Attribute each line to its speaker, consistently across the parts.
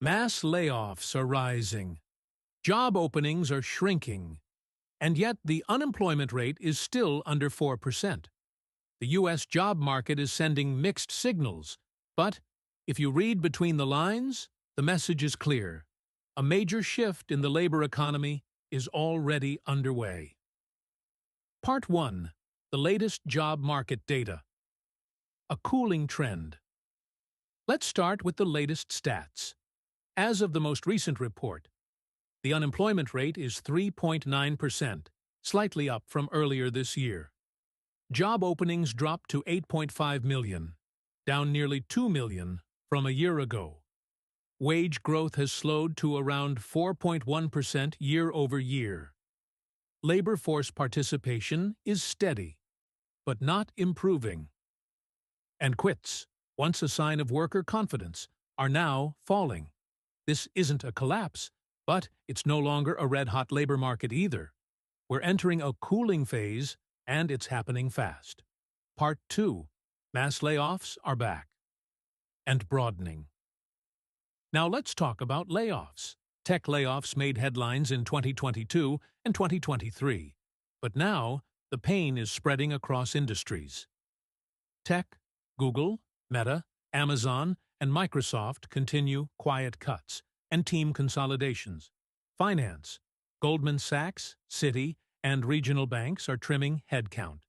Speaker 1: Mass layoffs are rising. Job openings are shrinking. And yet the unemployment rate is still under 4%. The U.S. job market is sending mixed signals, but if you read between the lines, the message is clear. A major shift in the labor economy is already underway. Part 1. The latest job market data. A cooling trend. Let's start with the latest stats. As of the most recent report, the unemployment rate is 3.9%, slightly up from earlier this year. Job openings dropped to 8.5 million, down nearly 2 million from a year ago. Wage growth has slowed to around 4.1% year over year. Labor force participation is steady, but not improving. And quits, once a sign of worker confidence, are now falling. This isn't a collapse, but it's no longer a red-hot labor market either. We're entering a cooling phase, and it's happening fast. Part 2. Mass layoffs are back. And broadening. Now let's talk about layoffs. Tech layoffs made headlines in 2022 and 2023. But now, the pain is spreading across industries. Tech, Google, Meta, Amazon, and Microsoft continue quiet cuts and team consolidations. Finance, Goldman Sachs, Citi, and regional banks are trimming headcount.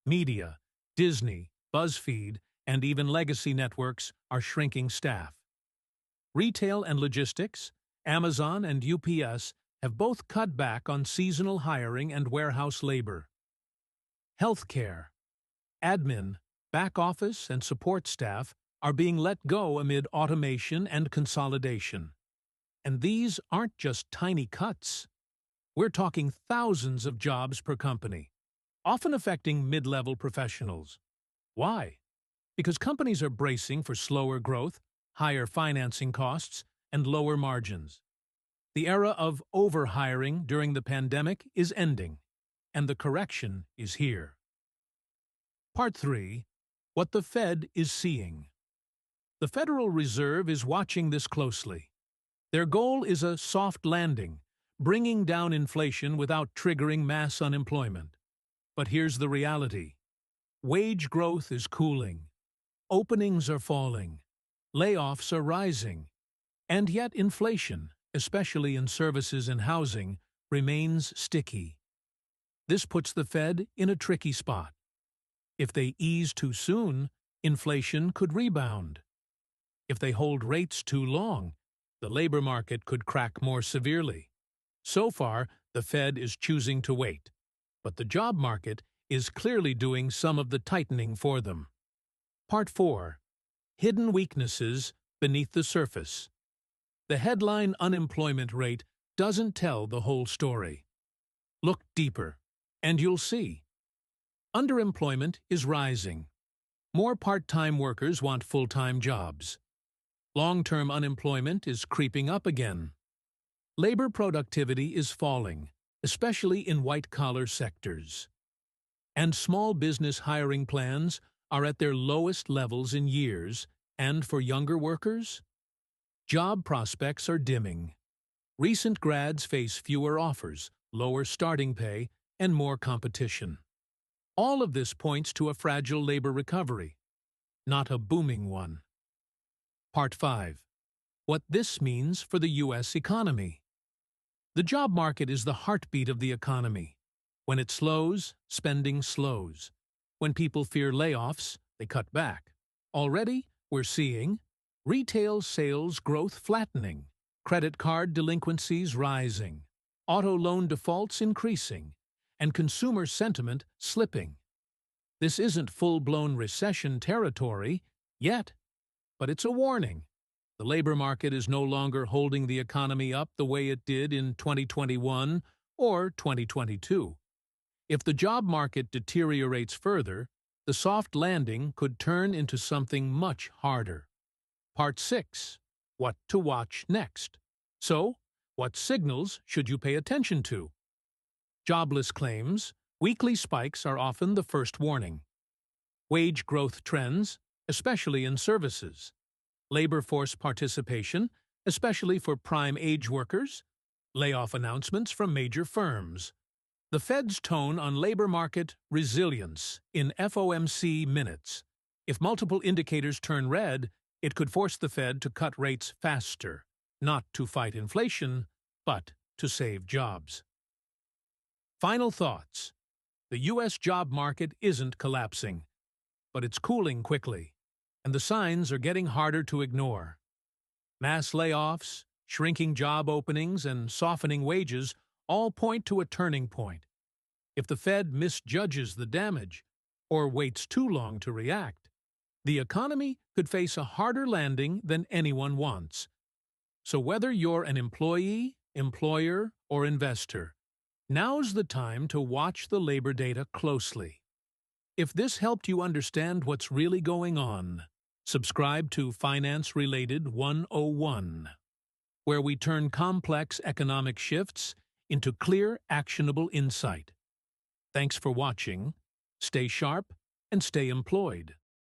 Speaker 1: Media, Disney, BuzzFeed, and even legacy networks are shrinking staff. Retail and logistics, Amazon and UPS have both cut back on seasonal hiring and warehouse labor. Healthcare, admin, back office, and support staff are being let go amid automation and consolidation. And these aren't just tiny cuts. We're talking thousands of jobs per company, often affecting mid-level professionals. Why? Because companies are bracing for slower growth, higher financing costs, and lower margins. The era of overhiring during the pandemic is ending, and the correction is here. Part 3. What the Fed is seeing. The Federal Reserve is watching this closely. Their goal is a soft landing, bringing down inflation without triggering mass unemployment. But here's the reality. Wage growth is cooling. Openings are falling. Layoffs are rising. And yet inflation, especially in services and housing, remains sticky. This puts the Fed in a tricky spot. If they ease too soon, inflation could rebound. If they hold rates too long, the labor market could crack more severely. So far, the Fed is choosing to wait, but the job market is clearly doing some of the tightening for them. Part 4. Hidden weaknesses beneath the surface. The headline unemployment rate doesn't tell the whole story. Look deeper, and you'll see. Underemployment is rising. More part-time workers want full-time jobs. Long-term unemployment is creeping up again. Labor productivity is falling, especially in white-collar sectors. And small business hiring plans are at their lowest levels in years, and for younger workers, job prospects are dimming. Recent grads face fewer offers, lower starting pay, and more competition. All of this points to a fragile labor recovery, not a booming one. Part 5. What this means for the U.S. economy. The job market is the heartbeat of the economy. When it slows, spending slows. When people fear layoffs, they cut back. Already, we're seeing retail sales growth flattening, credit card delinquencies rising, auto loan defaults increasing, and consumer sentiment slipping. This isn't full-blown recession territory yet, but it's a warning. The labor market is no longer holding the economy up the way it did in 2021 or 2022. If the job market deteriorates further, the soft landing could turn into something much harder. Part 6. What to watch next. So, what signals should you pay attention to? Jobless claims, weekly spikes are often the first warning. Wage growth trends, especially in services. Labor force participation, especially for prime age workers, layoff announcements from major firms, the Fed's tone on labor market resilience in FOMC minutes. If multiple indicators turn red, it could force the Fed to cut rates faster, not to fight inflation, but to save jobs. Final thoughts. The U.S. job market isn't collapsing, but it's cooling quickly, and the signs are getting harder to ignore. Mass layoffs, shrinking job openings, and softening wages all point to a turning point. If the Fed misjudges the damage or waits too long to react, the economy could face a harder landing than anyone wants. So whether you're an employee, employer, or investor, now's the time to watch the labor data closely. If this helped you understand what's really going on, subscribe to Finance Related 101, where we turn complex economic shifts into clear, actionable insight. Thanks for watching. Stay sharp and stay employed.